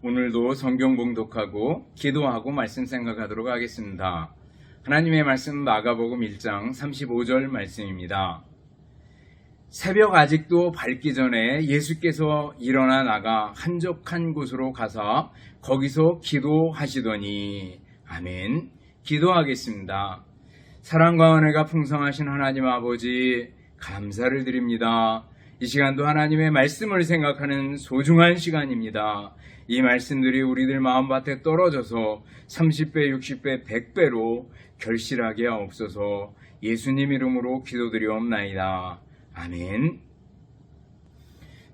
오늘도 성경 봉독하고 기도하고 말씀 생각하도록 하겠습니다. 하나님의 말씀 마가복음 1장 35절 말씀입니다. 새벽 아직도 밝기 전에 예수께서 일어나 나가 한적한 곳으로 가서 거기서 기도하시더니 아멘. 기도하겠습니다. 사랑과 은혜가 풍성하신 하나님 아버지 감사를 드립니다. 이 시간도 하나님의 말씀을 생각하는 소중한 시간입니다. 이 말씀들이 우리들 마음밭에 떨어져서 30배, 60배, 100배로 결실하게 하옵소서. 예수님 이름으로 기도드리옵나이다. 아멘.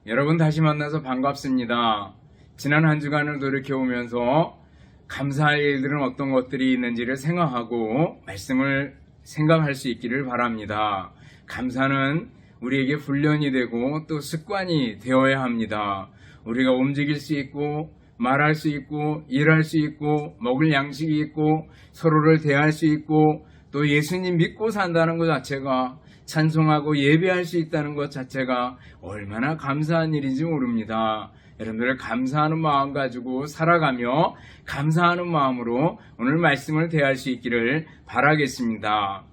여러분 다시 만나서 반갑습니다. 지난 한 주간을 돌이켜보면서 감사할 일들은 어떤 것들이 있는지를 생각하고 말씀을 생각할 수 있기를 바랍니다. 감사는 우리에게 훈련이 되고 또 습관이 되어야 합니다. 우리가 움직일 수 있고 말할 수 있고 일할 수 있고 먹을 양식이 있고 서로를 대할 수 있고 또 예수님 믿고 산다는 것 자체가 찬송하고 예배할 수 있다는 것 자체가 얼마나 감사한 일인지 모릅니다. 여러분들 감사하는 마음 가지고 살아가며 감사하는 마음으로 오늘 말씀을 대할 수 있기를 바라겠습니다.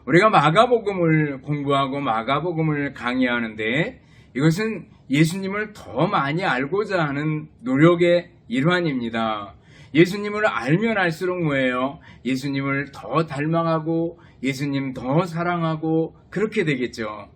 우리가 마가복음을 공부하고 마가복음을 강의하는데 이것은 예수님을 더 많이 알고자 하는 노력의 일환입니다. 예수님을 알면 알수록 뭐예요? 예수님을 더 닮아가고 예수님 더 사랑하고 그렇게 되겠죠.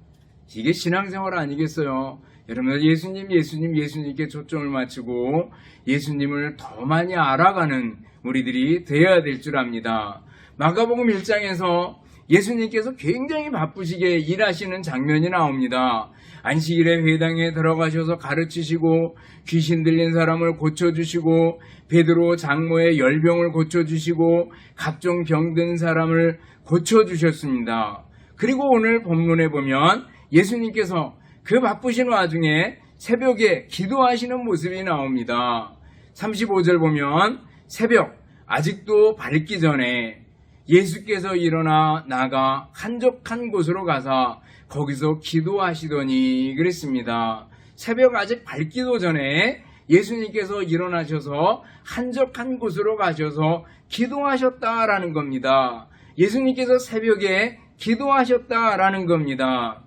이게 신앙생활 아니겠어요? 여러분들 예수님께 초점을 맞추고 예수님을 더 많이 알아가는 우리들이 되어야 될 줄 압니다. 마가복음 1장에서 예수님께서 굉장히 바쁘시게 일하시는 장면이 나옵니다. 안식일에 회당에 들어가셔서 가르치시고 귀신 들린 사람을 고쳐주시고 베드로 장모의 열병을 고쳐주시고 각종 병든 사람을 고쳐주셨습니다. 그리고 오늘 본문에 보면 예수님께서 그 바쁘신 와중에 새벽에 기도하시는 모습이 나옵니다. 35절 보면 새벽 아직도 밝기 전에 예수께서 일어나 나가 한적한 곳으로 가서 거기서 기도하시더니 그랬습니다. 새벽 아직 밝기도 전에 예수님께서 일어나셔서 한적한 곳으로 가셔서 기도하셨다라는 겁니다. 예수님께서 새벽에 기도하셨다라는 겁니다.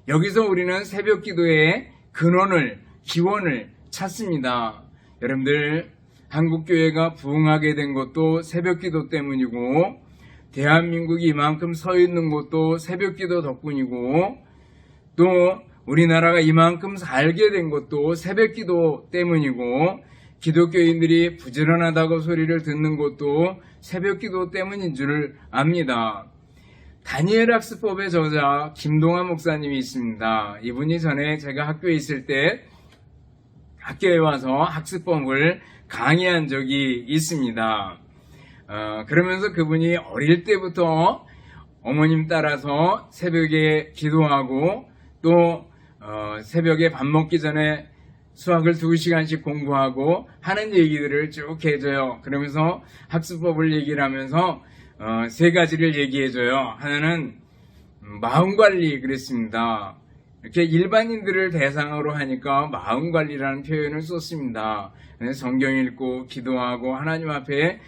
여기서 우리는 새벽 기도의 근원을, 기원을 찾습니다. 여러분들, 한국교회가 부흥하게 된 것도 새벽 기도 때문이고 대한민국이 이만큼 서 있는 것도 새벽 기도 덕분이고 또 우리나라가 이만큼 살게 된 것도 새벽 기도 때문이고 기독교인들이 부지런하다고 소리를 듣는 것도 새벽 기도 때문인 줄 압니다. 다니엘 학습법의 저자 김동환 목사님이 있습니다. 이분이 전에 제가 학교에 있을 때 학교에 와서 학습법을 강의한 적이 있습니다. 그러면서 그분이 어릴 때부터 어머님 따라서 새벽에 기도하고 또 새벽에 밥 먹기 전에 수학을 2시간씩 공부하고 하는 얘기들을 쭉 해줘요. 그러면서 학습법을 얘기를 하면서 3가지를 얘기해줘요. 하나는 마음관리 그랬습니다. 이렇게 일반인들을 대상으로 하니까 마음관리라는 표현을 썼습니다. 성경 읽고 기도하고 하나님 앞에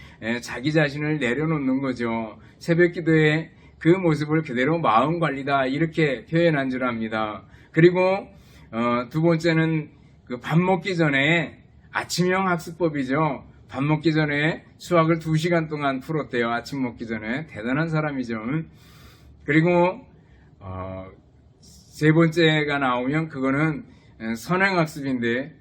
자기 자신을 내려놓는 거죠. 새벽 기도의 그 모습을 그대로 마음관리다 이렇게 표현한 줄 압니다. 그리고 2번째는 그 밥 먹기 전에 아침형 학습법이죠. 밥 먹기 전에 수학을 2시간 동안 풀었대요. 아침 먹기 전에. 대단한 사람이죠. 그리고 3번째가 나오면 그거는 선행학습인데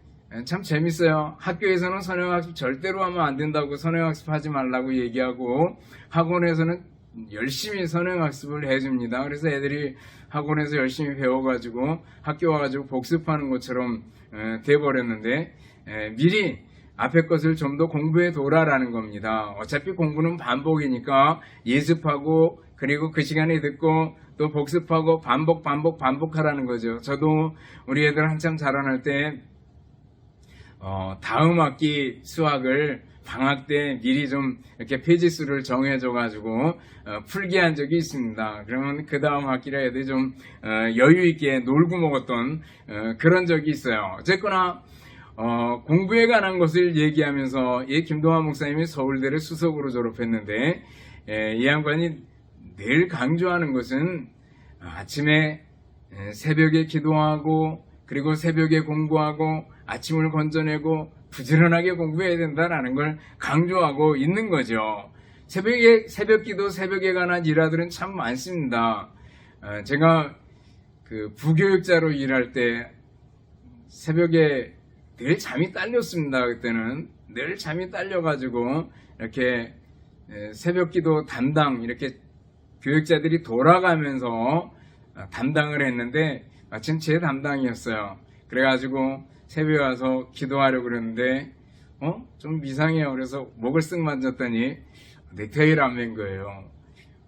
참 재밌어요. 학교에서는 선행학습 절대로 하면 안 된다고 선행학습 하지 말라고 얘기하고 학원에서는 열심히 선행학습을 해줍니다. 그래서 애들이 학원에서 열심히 배워가지고 학교 와가지고 복습하는 것처럼 돼버렸는데 미리 앞에 것을 좀 더 공부해 둬라라는 겁니다. 어차피 공부는 반복이니까 예습하고 그리고 그 시간에 듣고 또 복습하고 반복하라는 거죠. 저도 우리 애들 한참 자라날 때 다음 학기 수학을 방학 때 미리 좀 이렇게 페이지 수를 정해줘가지고 풀게 한 적이 있습니다. 그러면 그 다음 학기에 애들이 좀 여유 있게 놀고 먹었던 그런 적이 있어요. 어쨌거나 공부에 관한 것을 얘기하면서 김동환 목사님이 서울대를 수석으로 졸업했는데 이 양반이 늘 강조하는 것은 아침에 새벽에 기도하고 그리고 새벽에 공부하고 아침을 건져내고 부지런하게 공부해야 된다라는 걸 강조하고 있는 거죠. 새벽 기도, 새벽에 관한 일화들은 참 많습니다. 제가 그 부교육자로 일할 때 새벽에 늘 잠이 딸렸습니다. 그때는 늘 잠이 딸려가지고 이렇게 새벽 기도 담당 이렇게 교육자들이 돌아가면서 담당을 했는데 마침 제 담당이었어요. 그래가지고 새벽에 와서 기도하려고 그랬는데 좀 이상해요. 그래서 목을 쓱 만졌더니 넥타이를 안 맨 거예요.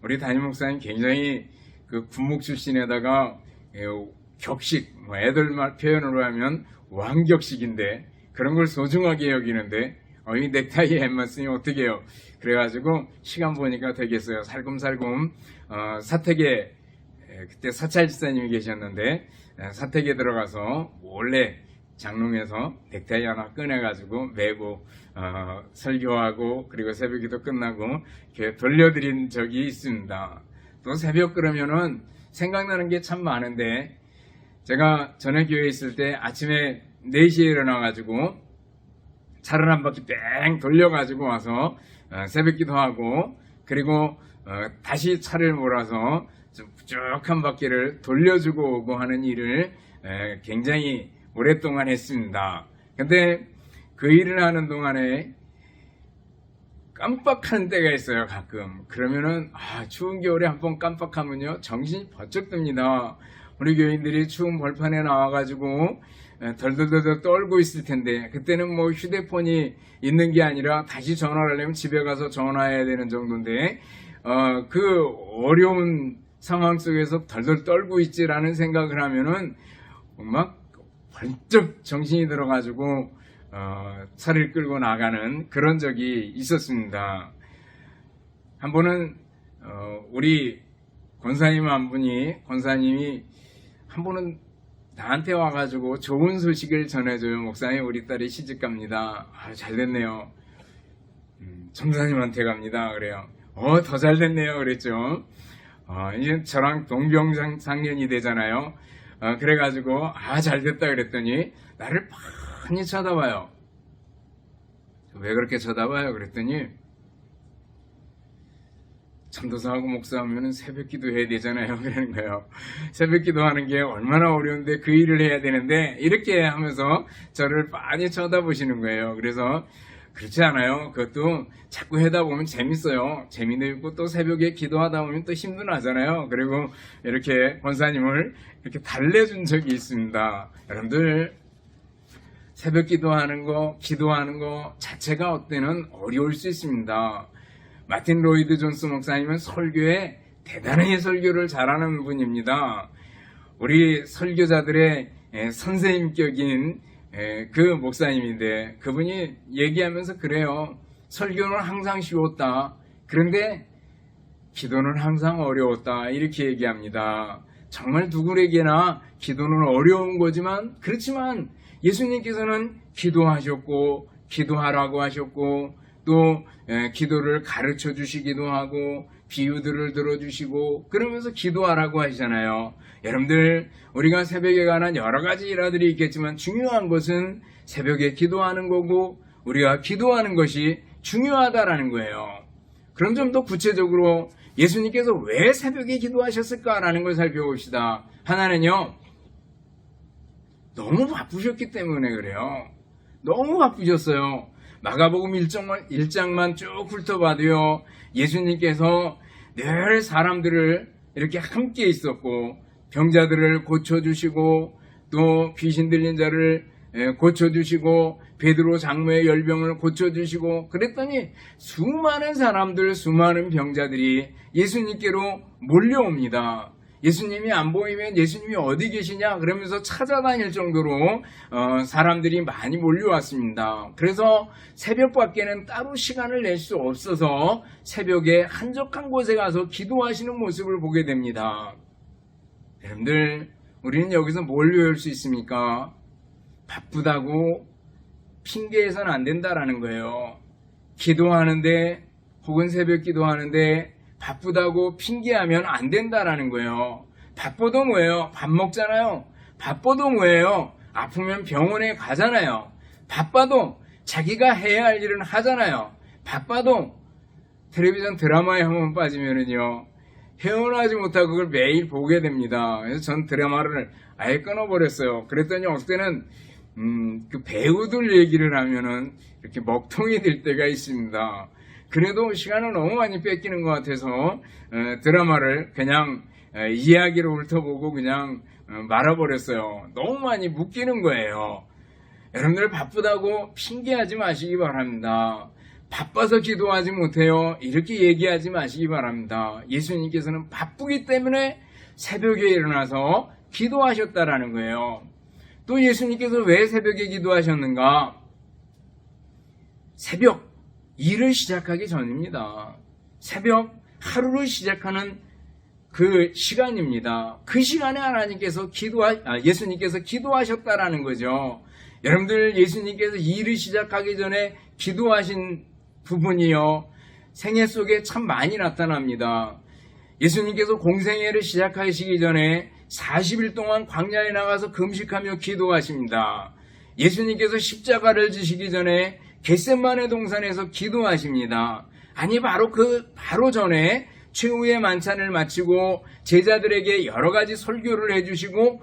우리 담임 목사님 굉장히 그 군목 출신에다가 격식, 애들 말 표현으로 하면 왕격식인데 그런 걸 소중하게 여기는데 이 넥타이에 엠만 쓰니 어떻게 해요? 그래가지고 시간 보니까 되겠어요. 살금살금 사택에 그때 사찰 집사님이 계셨는데 사택에 들어가서 몰래 장롱에서 넥타이 하나 꺼내가지고 매고 설교하고 그리고 새벽기도 끝나고 이렇게 돌려드린 적이 있습니다. 또 새벽 그러면은 생각나는 게 참 많은데 제가 전에 교회에 있을 때 아침에 4시에 일어나가지고 차를 한 바퀴 뺑 돌려가지고 와서 새벽기도 하고 그리고 다시 차를 몰아서 좀 부족한 바퀴를 돌려주고 오고 하는 일을 굉장히 오랫동안 했습니다. 근데 그 일을 하는 동안에 깜빡하는 때가 있어요. 가끔. 그러면은 추운 겨울에 한번 깜빡하면요 정신이 번쩍 듭니다. 우리 교인들이 추운 벌판에 나와가지고 덜덜덜 떨고 있을 텐데 그때는 뭐 휴대폰이 있는 게 아니라 다시 전화를 하려면 집에 가서 전화해야 되는 정도인데 그 어려운 상황 속에서 덜덜 떨고 있지라는 생각을 하면은 막 번쩍 정신이 들어가지고 차를 끌고 나가는 그런 적이 있었습니다. 한 번은 우리 권사님 한 분이 한 번은 나한테 와가지고 좋은 소식을 전해줘요. 목사님 우리 딸이 시집갑니다. 잘 됐네요. 전사님한테 갑니다. 그래요. 더 잘 됐네요. 그랬죠. 이제 저랑 동병상련이 되잖아요. 그래가지고 잘 됐다 그랬더니 나를 많이 쳐다봐요. 왜 그렇게 쳐다봐요? 그랬더니 전도사하고 목사하면 새벽 기도해야 되잖아요. 그러는 거예요. 새벽 기도하는 게 얼마나 어려운데 그 일을 해야 되는데 이렇게 하면서 저를 많이 쳐다보시는 거예요. 그래서 그렇지 않아요. 그것도 자꾸 하다 보면 재밌어요. 재미도 있고 또 새벽에 기도하다 보면 또 힘도 나잖아요. 그리고 이렇게 권사님을 이렇게 달래준 적이 있습니다. 여러분들 새벽 기도하는 거 자체가 어때는 어려울 수 있습니다. 마틴 로이드 존스 목사님은 설교에 대단히 설교를 잘하는 분입니다. 우리 설교자들의 선생님격인 그 목사님인데 그분이 얘기하면서 그래요. 설교는 항상 쉬웠다. 그런데 기도는 항상 어려웠다. 이렇게 얘기합니다. 정말 누구에게나 기도는 어려운 거지만 그렇지만 예수님께서는 기도하셨고 기도하라고 하셨고 또 기도를 가르쳐 주시기도 하고 비유들을 들어주시고 그러면서 기도하라고 하시잖아요. 여러분들 우리가 새벽에 관한 여러 가지 일화들이 있겠지만 중요한 것은 새벽에 기도하는 거고 우리가 기도하는 것이 중요하다라는 거예요. 그럼 좀 더 구체적으로 예수님께서 왜 새벽에 기도하셨을까라는 걸 살펴봅시다. 하나는요. 너무 바쁘셨기 때문에 그래요. 너무 바쁘셨어요. 마가복음 1장만 쭉 훑어봐도요. 예수님께서 늘 사람들을 이렇게 함께 있었고 병자들을 고쳐주시고 또 귀신 들린 자를 고쳐주시고 베드로 장로의 열병을 고쳐주시고 그랬더니 수많은 사람들 수많은 병자들이 예수님께로 몰려옵니다. 예수님이 안 보이면 예수님이 어디 계시냐 그러면서 찾아다닐 정도로 사람들이 많이 몰려왔습니다. 그래서 새벽밖에는 따로 시간을 낼 수 없어서 새벽에 한적한 곳에 가서 기도하시는 모습을 보게 됩니다. 여러분들 우리는 여기서 뭘 배울 수 있습니까? 바쁘다고 핑계해서는 안 된다라는 거예요. 기도하는데 혹은 새벽 기도하는데 바쁘다고 핑계하면 안 된다라는 거예요. 바빠도 뭐예요? 밥 먹잖아요. 바빠도 뭐예요? 아프면 병원에 가잖아요. 바빠도 자기가 해야 할 일은 하잖아요. 바빠도 텔레비전 드라마에 한번 빠지면은요, 헤어나지 못하고 그걸 매일 보게 됩니다. 그래서 전 드라마를 아예 끊어버렸어요. 그랬더니 어떨 때는 그 배우들 얘기를 하면은 이렇게 먹통이 될 때가 있습니다. 그래도 시간을 너무 많이 뺏기는 것 같아서 드라마를 그냥 이야기로 훑어보고 그냥 말아버렸어요. 너무 많이 묶이는 거예요. 여러분들 바쁘다고 핑계하지 마시기 바랍니다. 바빠서 기도하지 못해요. 이렇게 얘기하지 마시기 바랍니다. 예수님께서는 바쁘기 때문에 새벽에 일어나서 기도하셨다라는 거예요. 또 예수님께서 왜 새벽에 기도하셨는가? 새벽, 일을 시작하기 전입니다. 새벽, 하루를 시작하는 그 시간입니다. 그 시간에 하나님께서 예수님께서 기도하셨다라는 거죠. 여러분들 예수님께서 일을 시작하기 전에 기도하신 부분이요, 생애 속에 참 많이 나타납니다. 예수님께서 공생애를 시작하시기 전에 40일 동안 광야에 나가서 금식하며 기도하십니다. 예수님께서 십자가를 지시기 전에 겟세마네 동산에서 기도하십니다. 아니 바로 전에 최후의 만찬을 마치고 제자들에게 여러 가지 설교를 해주시고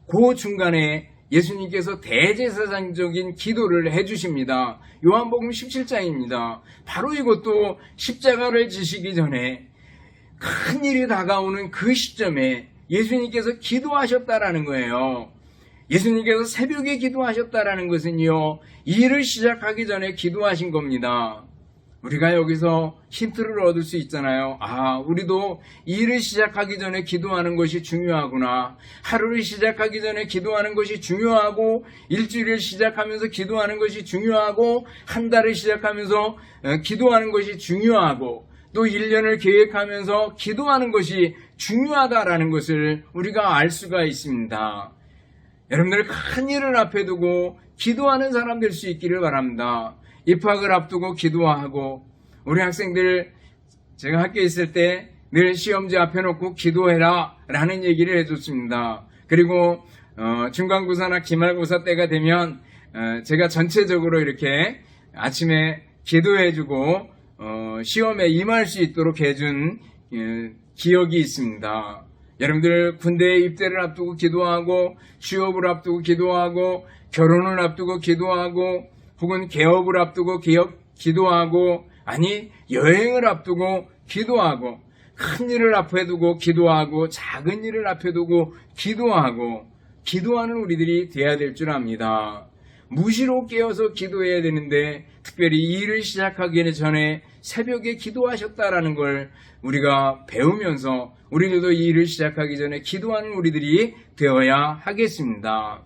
그 중간에 예수님께서 대제사장적인 기도를 해주십니다. 요한복음 17장입니다. 바로 이것도 십자가를 지시기 전에 큰 일이 다가오는 그 시점에 예수님께서 기도하셨다라는 거예요. 예수님께서 새벽에 기도하셨다라는 것은요, 일을 시작하기 전에 기도하신 겁니다. 우리가 여기서 힌트를 얻을 수 있잖아요. 우리도 일을 시작하기 전에 기도하는 것이 중요하구나. 하루를 시작하기 전에 기도하는 것이 중요하고, 일주일을 시작하면서 기도하는 것이 중요하고, 한 달을 시작하면서 기도하는 것이 중요하고, 또 1년을 계획하면서 기도하는 것이 중요하다라는 것을 우리가 알 수가 있습니다. 여러분들 큰 일을 앞에 두고 기도하는 사람 될 수 있기를 바랍니다. 입학을 앞두고 기도하고, 우리 학생들 제가 학교에 있을 때 늘 시험지 앞에 놓고 기도해라 라는 얘기를 해줬습니다. 그리고 중간고사나 기말고사 때가 되면 제가 전체적으로 이렇게 아침에 기도해주고 시험에 임할 수 있도록 해준 기억이 있습니다. 여러분들 군대에 입대를 앞두고 기도하고, 취업을 앞두고 기도하고, 결혼을 앞두고 기도하고, 혹은 개업을 앞두고 기도하고, 아니 여행을 앞두고 기도하고, 큰 일을 앞에 두고 기도하고, 작은 일을 앞에 두고 기도하고, 기도하는 우리들이 돼야 될 줄 압니다. 무시로 깨어서 기도해야 되는데, 특별히 일을 시작하기 전에 새벽에 기도하셨다라는 걸 우리가 배우면서 우리들도 이 일을 시작하기 전에 기도하는 우리들이 되어야 하겠습니다.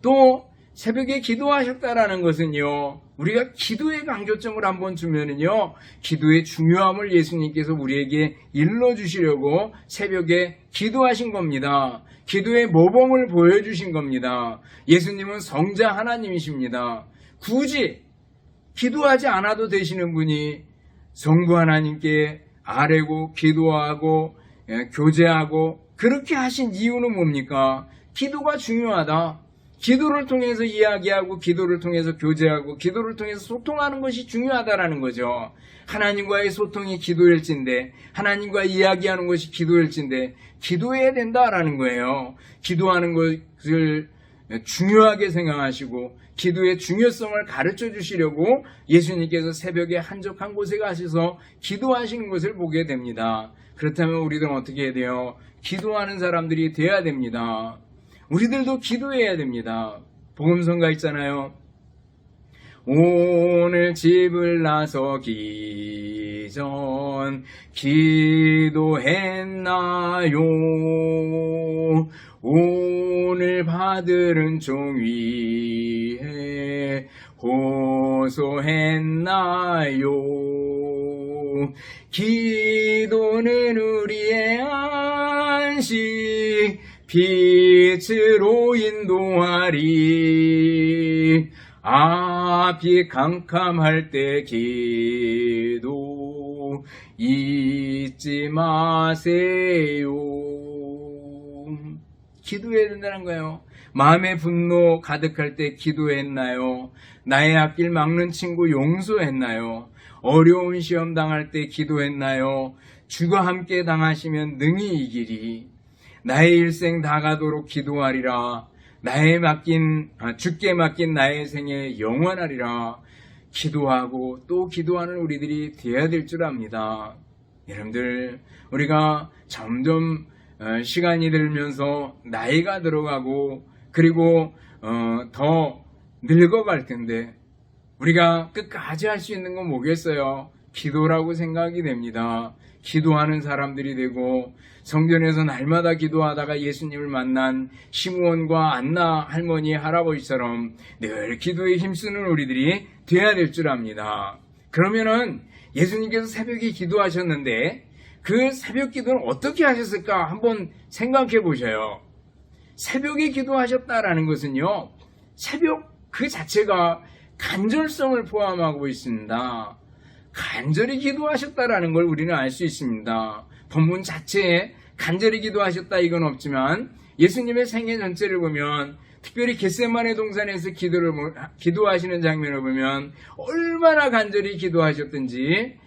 또 새벽에 기도하셨다라는 것은요, 우리가 기도의 강조점을 한번 주면은요, 기도의 중요함을 예수님께서 우리에게 일러주시려고 새벽에 기도하신 겁니다. 기도의 모범을 보여주신 겁니다. 예수님은 성자 하나님이십니다. 굳이 기도하지 않아도 되시는 분이 성부 하나님께 아뢰고 기도하고 교제하고 그렇게 하신 이유는 뭡니까? 기도가 중요하다. 기도를 통해서 이야기하고, 기도를 통해서 교제하고, 기도를 통해서 소통하는 것이 중요하다라는 거죠. 하나님과의 소통이 기도일진데, 하나님과 이야기하는 것이 기도일진데, 기도해야 된다라는 거예요. 기도하는 것을 중요하게 생각하시고, 기도의 중요성을 가르쳐 주시려고 예수님께서 새벽에 한적한 곳에 가셔서 기도하시는 것을 보게 됩니다. 그렇다면 우리들은 어떻게 해야 돼요? 기도하는 사람들이 돼야 됩니다. 우리들도 기도해야 됩니다. 복음성가 있잖아요. 오늘 집을 나서기 전 기도했나요? 오늘 받들은 종위에 호소했나요? 기도는 우리의 안식, 빛으로 인도하리. 앞이 캄캄할 때 기도 잊지 마세요. 기도해야 된다는 거예요. 마음의 분노 가득할 때 기도했나요? 나의 앞길 막는 친구 용서했나요? 어려운 시험 당할 때 기도했나요? 주가 함께 당하시면 능히 이기리. 나의 일생 다 가도록 기도하리라. 주께 맡긴 나의 생에 영원하리라. 기도하고 또 기도하는 우리들이 되어야 될 줄 압니다. 여러분들, 우리가 점점 시간이 들면서 나이가 들어가고 그리고 더 늙어갈 텐데 우리가 끝까지 할 수 있는 건 뭐겠어요? 기도라고 생각이 됩니다. 기도하는 사람들이 되고 성전에서 날마다 기도하다가 예수님을 만난 시므온과 안나 할머니 할아버지처럼 늘 기도에 힘쓰는 우리들이 돼야 될 줄 압니다. 그러면은 예수님께서 새벽에 기도하셨는데 그 새벽 기도는 어떻게 하셨을까 한번 생각해 보셔요. 새벽에 기도하셨다라는 것은요, 새벽 그 자체가 간절성을 포함하고 있습니다. 간절히 기도하셨다라는 걸 우리는 알 수 있습니다. 본문 자체에 간절히 기도하셨다 이건 없지만 예수님의 생애 전체를 보면 특별히 겟세마네 동산에서 기도하시는 장면을 보면 얼마나 간절히 기도하셨든지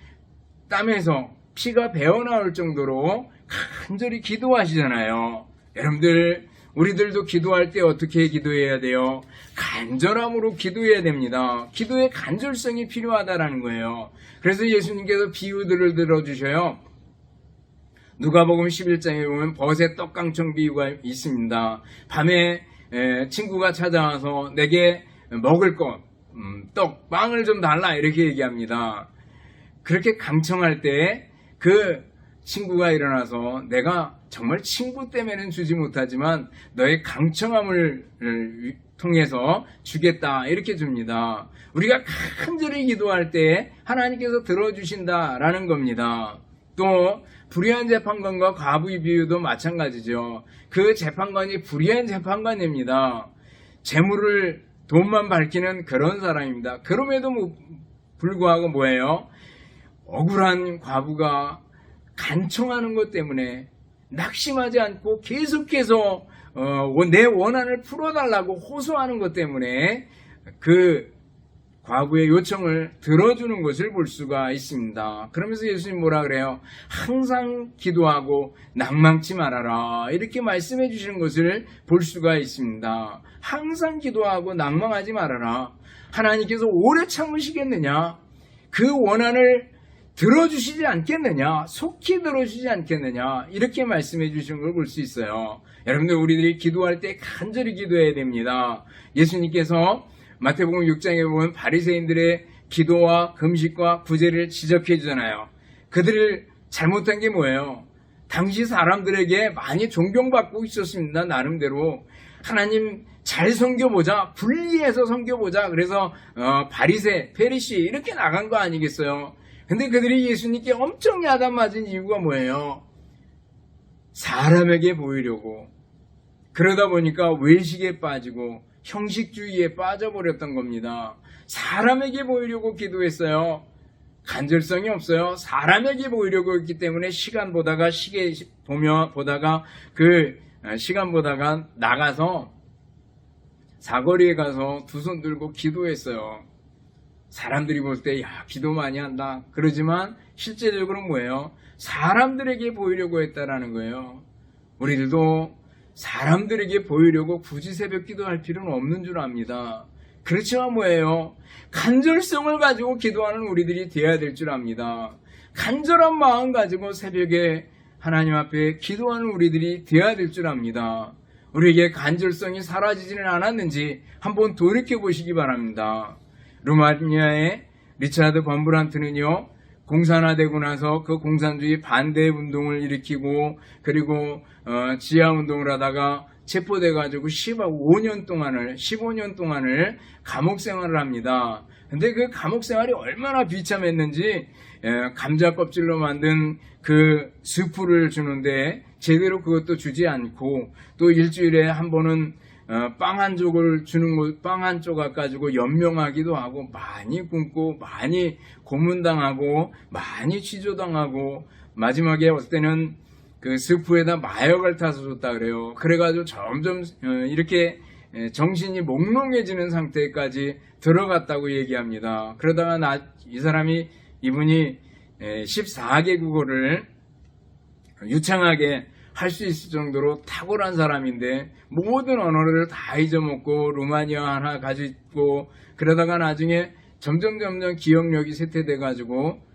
땀에서 피가 배어나올 정도로 간절히 기도하시잖아요. 여러분들, 우리들도 기도할 때 어떻게 기도해야 돼요? 간절함으로 기도해야 됩니다. 기도에 간절성이 필요하다라는 거예요. 그래서 예수님께서 비유들을 들어주셔요. 누가복음 11장에 보면 벗의 떡강청 비유가 있습니다. 밤에 친구가 찾아와서 내게 먹을 것, 떡, 빵을 좀 달라 이렇게 얘기합니다. 그렇게 강청할 때 그 친구가 일어나서 내가 정말 친구 때문에는 주지 못하지만 너의 강청함을 통해서 주겠다 이렇게 줍니다. 우리가 간절히 기도할 때 하나님께서 들어주신다라는 겁니다. 또 불의한 재판관과 과부의 비유도 마찬가지죠. 그 재판관이 불의한 재판관입니다. 재물을 돈만 밝히는 그런 사람입니다. 그럼에도 불구하고 뭐예요? 억울한 과부가 간청하는 것 때문에 낙심하지 않고 계속해서 내 원한을 풀어달라고 호소하는 것 때문에 그 과부의 요청을 들어주는 것을 볼 수가 있습니다. 그러면서 예수님 뭐라 그래요? 항상 기도하고 낭망치 말아라 이렇게 말씀해 주시는 것을 볼 수가 있습니다. 항상 기도하고 낭망하지 말아라. 하나님께서 오래 참으시겠느냐? 그 원한을 들어주시지 않겠느냐? 속히 들어주시지 않겠느냐? 이렇게 말씀해 주시는 걸 볼 수 있어요. 여러분들, 우리들이 기도할 때 간절히 기도해야 됩니다. 예수님께서 마태복음 6장에 보면 바리새인들의 기도와 금식과 구제를 지적해 주잖아요. 그들을 잘못한 게 뭐예요? 당시 사람들에게 많이 존경받고 있었습니다. 나름대로 하나님 잘 섬겨보자, 분리해서 섬겨보자. 그래서 바리새, 페리시 이렇게 나간 거 아니겠어요? 근데 그들이 예수님께 엄청 야단 맞은 이유가 뭐예요? 사람에게 보이려고. 그러다 보니까 외식에 빠지고 형식주의에 빠져버렸던 겁니다. 사람에게 보이려고 기도했어요. 간절성이 없어요. 사람에게 보이려고 했기 때문에 시간 보다가 나가서 사거리에 가서 두 손 들고 기도했어요. 사람들이 볼 때 기도 많이 한다 그러지만 실제적으로 뭐예요? 사람들에게 보이려고 했다라는 거예요. 우리들도 사람들에게 보이려고 굳이 새벽 기도할 필요는 없는 줄 압니다. 그렇지만 뭐예요? 간절성을 가지고 기도하는 우리들이 되어야 될 줄 압니다. 간절한 마음 가지고 새벽에 하나님 앞에 기도하는 우리들이 되어야 될 줄 압니다. 우리에게 간절성이 사라지지는 않았는지 한번 돌이켜 보시기 바랍니다. 루마니아의 리차드 범브란트는요, 공산화되고 나서 그 공산주의 반대 운동을 일으키고 그리고 지하 운동을 하다가 체포돼가지고 15년 동안을 감옥 생활을 합니다. 근데 그 감옥 생활이 얼마나 비참했는지 감자 껍질로 만든 그 스프를 주는데 제대로 그것도 주지 않고 또 일주일에 한 번은 빵 한 족을 주는 거, 빵 한 조각 가지고 연명하기도 하고, 많이 굶고, 많이 고문당하고, 많이 취조당하고, 마지막에 어떨 때는 그 스프에다 마약을 타서 줬다 그래요. 그래가지고 점점 이렇게 정신이 몽롱해지는 상태까지 들어갔다고 얘기합니다. 그러다가 이분이 14개국어를 유창하게 할 수 있을 정도로 탁월한 사람인데 모든 언어를 다 잊어먹고 루마니아 하나 가지고 있고, 그러다가 나중에 점점 기억력이 쇠퇴돼가지고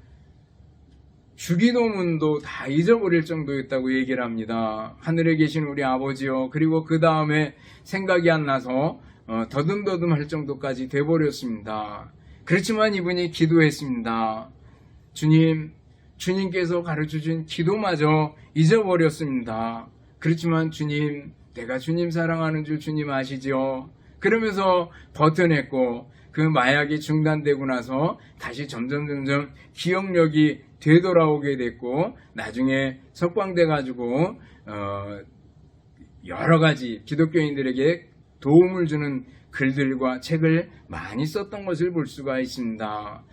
주기도문도 다 잊어버릴 정도였다고 얘기를 합니다. 하늘에 계신 우리 아버지요. 그리고 그 다음에 생각이 안 나서 더듬더듬 할 정도까지 돼버렸습니다. 그렇지만 이분이 기도했습니다. 주님께서 가르쳐준 기도마저 잊어버렸습니다. 그렇지만 주님, 내가 주님 사랑하는 줄 주님 아시죠? 그러면서 버텨냈고, 그 마약이 중단되고 나서 다시 점점 기억력이 되돌아오게 됐고, 나중에 석방돼 가지고 여러 가지 기독교인들에게 도움을 주는 글들과 책을 많이 썼던 것을 볼 수가 있습니다.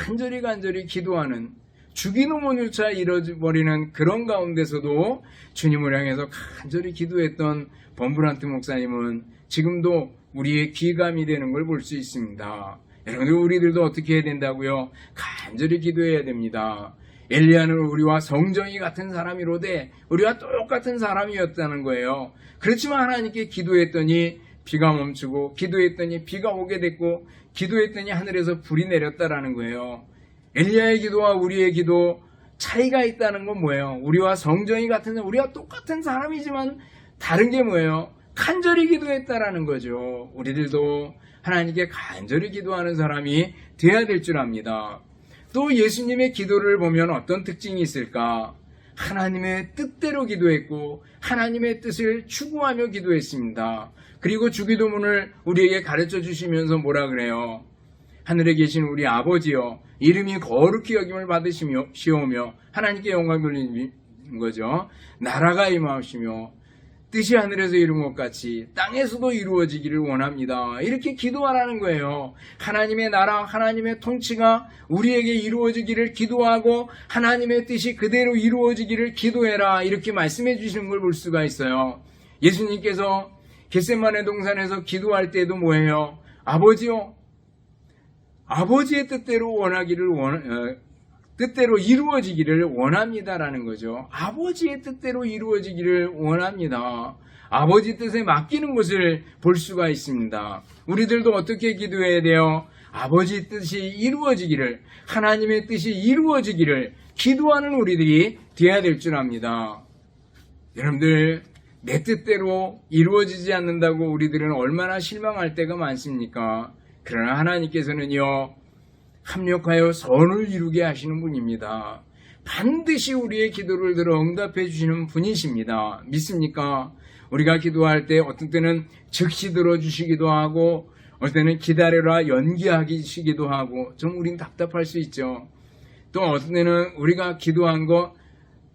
간절히 기도하는, 주기도문조차 잃어버리는 그런 가운데서도 주님을 향해서 간절히 기도했던 범브란트 목사님은 지금도 우리의 귀감이 되는 걸 볼 수 있습니다. 여러분들, 우리들도 어떻게 해야 된다고요? 간절히 기도해야 됩니다. 엘리야는 우리와 성정이 같은 사람이로되 우리와 똑같은 사람이었다는 거예요. 그렇지만 하나님께 기도했더니 비가 멈추고, 기도했더니 비가 오게 됐고, 기도했더니 하늘에서 불이 내렸다라는 거예요. 엘리야의 기도와 우리의 기도 차이가 있다는 건 뭐예요? 우리와 성정이 같은, 우리와 똑같은 사람이지만 다른 게 뭐예요? 간절히 기도했다라는 거죠. 우리들도 하나님께 간절히 기도하는 사람이 돼야 될 줄 압니다. 또 예수님의 기도를 보면 어떤 특징이 있을까? 하나님의 뜻대로 기도했고 하나님의 뜻을 추구하며 기도했습니다. 그리고 주기도문을 우리에게 가르쳐 주시면서 뭐라 그래요? 하늘에 계신 우리 아버지여, 이름이 거룩히 여김을 받으시오며 하나님께 영광 돌리는 거죠. 나라가 임하시며 뜻이 하늘에서 이룬 것 같이 땅에서도 이루어지기를 원합니다. 이렇게 기도하라는 거예요. 하나님의 나라, 하나님의 통치가 우리에게 이루어지기를 기도하고 하나님의 뜻이 그대로 이루어지기를 기도해라, 이렇게 말씀해 주시는 걸 볼 수가 있어요. 예수님께서 겟세마네 동산에서 기도할 때도 뭐예요? 아버지요, 아버지의 뜻대로 이루어지기를 원합니다라는 거죠. 아버지의 뜻대로 이루어지기를 원합니다. 아버지 뜻에 맡기는 것을 볼 수가 있습니다. 우리들도 어떻게 기도해야 돼요? 아버지 뜻이 이루어지기를, 하나님의 뜻이 이루어지기를 기도하는 우리들이 되어야 될 줄 압니다. 여러분들, 내 뜻대로 이루어지지 않는다고 우리들은 얼마나 실망할 때가 많습니까? 그러나 하나님께서는요, 합력하여 선을 이루게 하시는 분입니다. 반드시 우리의 기도를 들어 응답해 주시는 분이십니다. 믿습니까? 우리가 기도할 때 어떤 때는 즉시 들어주시기도 하고 어떤 때는 기다려라 연기하시기도 하고 좀 우린 답답할 수 있죠. 또 어떤 때는 우리가 기도한 거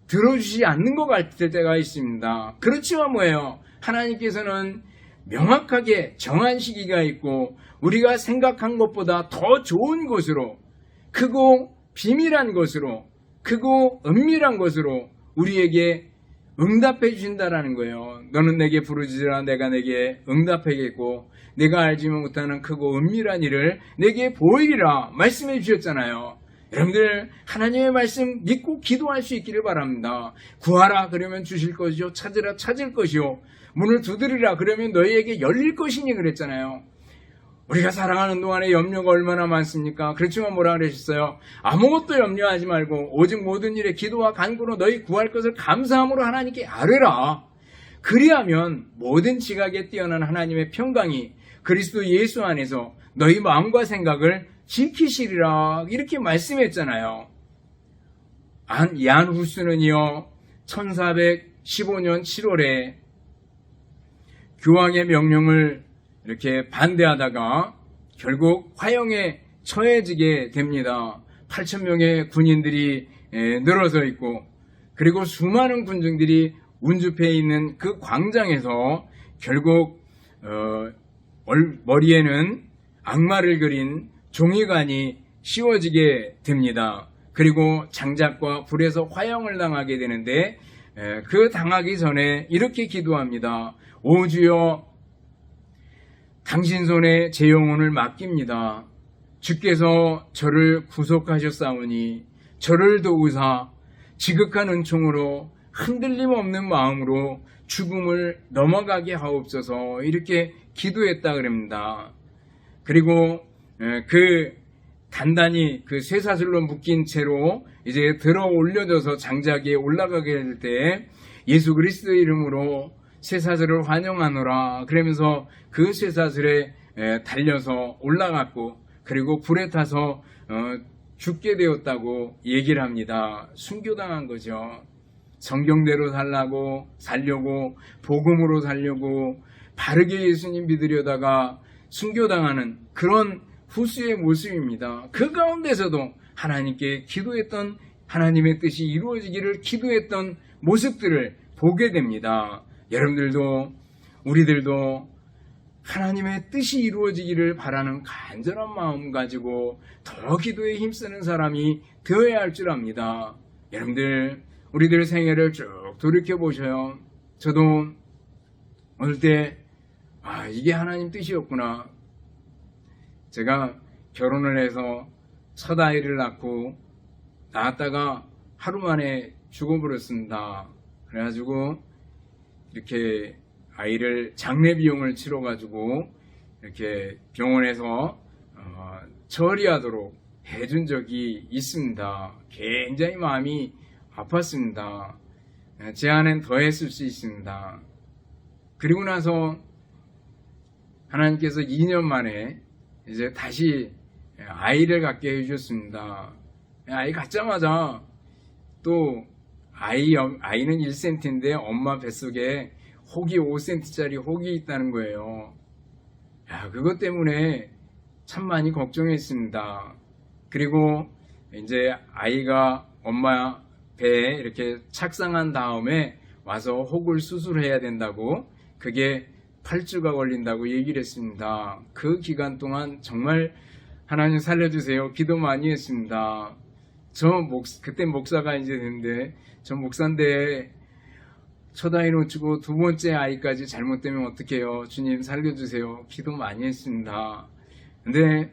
들어주시지 않는 것 같을 때가 있습니다. 그렇지만 뭐예요? 하나님께서는 명확하게 정한 시기가 있고 우리가 생각한 것보다 더 좋은 것으로, 크고 비밀한 것으로, 크고 은밀한 것으로 우리에게 응답해 주신다라는 거예요. 너는 내게 부르짖으라 내가 내게 응답하겠고 내가 알지 못하는 크고 은밀한 일을 내게 보이리라 말씀해 주셨잖아요. 여러분들, 하나님의 말씀 믿고 기도할 수 있기를 바랍니다. 구하라 그러면 주실 것이요, 찾으라 찾을 것이요, 문을 두드리라 그러면 너희에게 열릴 것이니 그랬잖아요. 우리가 살아가는 동안에 염려가 얼마나 많습니까? 그렇지만 뭐라 그러셨어요? 아무것도 염려하지 말고 오직 모든 일에 기도와 간구로 너희 구할 것을 감사함으로 하나님께 아뢰라. 그리하면 모든 지각에 뛰어난 하나님의 평강이 그리스도 예수 안에서 너희 마음과 생각을 지키시리라, 이렇게 말씀했잖아요. 얀 후스는요 1415년 7월에 교황의 명령을 이렇게 반대하다가 결국 화형에 처해지게 됩니다. 8,000명의 군인들이 늘어서 있고, 그리고 수많은 군중들이 운주패에 있는 그 광장에서 결국 머리에는 악마를 그린 종이관이 씌워지게 됩니다. 그리고 장작과 불에서 화형을 당하게 되는데 그 당하기 전에 이렇게 기도합니다. 오 주여, 당신 손에 제 영혼을 맡깁니다. 주께서 저를 구속하셨사오니 저를 도우사 지극한 은총으로 흔들림 없는 마음으로 죽음을 넘어가게 하옵소서. 이렇게 기도했다 그럽니다. 그리고 그 단단히 그 쇠사슬로 묶인 채로 이제 들어 올려져서 장작에 올라가게 될 때 예수 그리스도의 이름으로 쇠사슬을 환영하노라 그러면서 그 쇠사슬에 달려서 올라갔고 그리고 불에 타서 죽게 되었다고 얘기를 합니다. 순교당한 거죠. 성경대로 살려고 복음으로 살려고 바르게 예수님 믿으려다가 순교당하는 그런 후수의 모습입니다. 그 가운데서도 하나님께 기도했던 하나님의 뜻이 이루어지기를 기도했던 모습들을 보게 됩니다. 여러분들도 우리들도 하나님의 뜻이 이루어지기를 바라는 간절한 마음 가지고 더 기도에 힘쓰는 사람이 되어야 할 줄 압니다. 여러분들 우리들 생애를 쭉 돌이켜보셔요. 저도 어릴 때 이게 하나님 뜻이었구나. 제가 결혼을 해서 첫 아이를 낳았다가 하루 만에 죽어버렸습니다. 그래가지고 이렇게 아이를 장례 비용을 치러가지고 이렇게 병원에서 처리하도록 해준 적이 있습니다. 굉장히 마음이 아팠습니다. 제 안엔 더 했을 수 있습니다. 그리고 나서 하나님께서 2년 만에 이제 다시 아이를 갖게 해주셨습니다. 아이 갖자마자 또 아이는 1cm인데 엄마 뱃속에 혹이 5cm짜리 혹이 있다는 거예요. 그것 때문에 참 많이 걱정했습니다. 그리고 이제 아이가 엄마 배에 이렇게 착상한 다음에 와서 혹을 수술해야 된다고, 그게 8주가 걸린다고 얘기를 했습니다. 그 기간 동안 정말 하나님 살려주세요 기도 많이 했습니다. 그때 목사가 이제 됐는데, 저 목사인데 첫 아이 놓치고 두 번째 아이까지 잘못되면 어떡해요. 주님 살려주세요 기도 많이 했습니다. 근데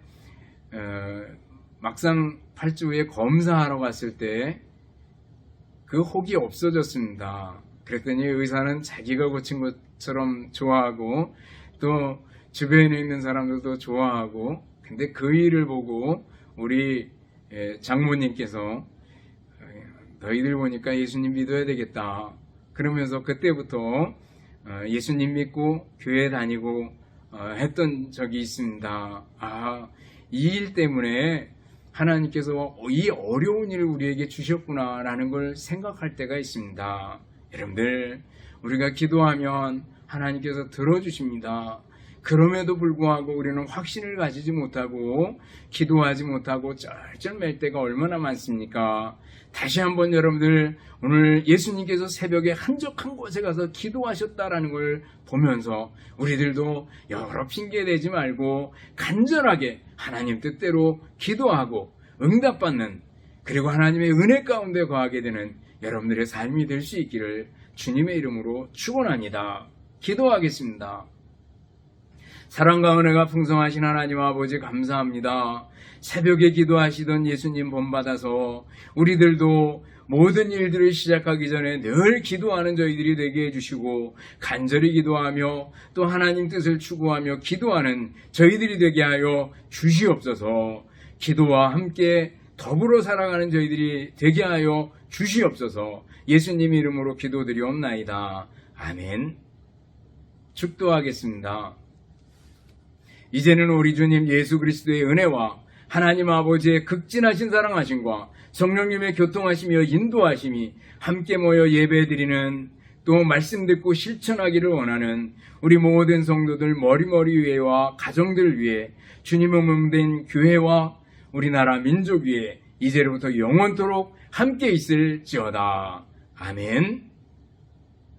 막상 8주 후에 검사하러 갔을 때 그 혹이 없어졌습니다. 그랬더니 의사는 자기가 고친 것처럼 좋아하고 또 주변에 있는 사람들도 좋아하고, 근데 그 일을 보고 우리 장모님께서 너희들 보니까 예수님 믿어야 되겠다 그러면서 그때부터 예수님 믿고 교회 다니고 했던 적이 있습니다. 이 일 때문에 하나님께서 이 어려운 일을 우리에게 주셨구나 라는 걸 생각할 때가 있습니다. 여러분들 우리가 기도하면 하나님께서 들어주십니다. 그럼에도 불구하고 우리는 확신을 가지지 못하고 기도하지 못하고 쩔쩔맬 때가 얼마나 많습니까? 다시 한번 여러분들 오늘 예수님께서 새벽에 한적한 곳에 가서 기도하셨다라는 걸 보면서 우리들도 여러 핑계 대지 말고 간절하게 하나님 뜻대로 기도하고 응답받는, 그리고 하나님의 은혜 가운데 거하게 되는 여러분들의 삶이 될 수 있기를 주님의 이름으로 축원합니다. 기도하겠습니다. 사랑과 은혜가 풍성하신 하나님 아버지 감사합니다. 새벽에 기도하시던 예수님 본받아서 우리들도 모든 일들을 시작하기 전에 늘 기도하는 저희들이 되게 해주시고, 간절히 기도하며 또 하나님 뜻을 추구하며 기도하는 저희들이 되게 하여 주시옵소서. 기도와 함께 더불어 살아가는 저희들이 되게 하여 주시옵소서. 예수님 이름으로 기도드리옵나이다. 아멘. 축도하겠습니다. 이제는 우리 주님 예수 그리스도의 은혜와 하나님 아버지의 극진하신 사랑하심과 성령님의 교통하시며 인도하심이 함께 모여 예배드리는, 또 말씀 듣고 실천하기를 원하는 우리 모든 성도들 머리머리 위에와 가정들 위에, 주님의 몸된 교회와 우리나라 민족 위에 이제로부터 영원토록 함께 있을지어다. 아멘.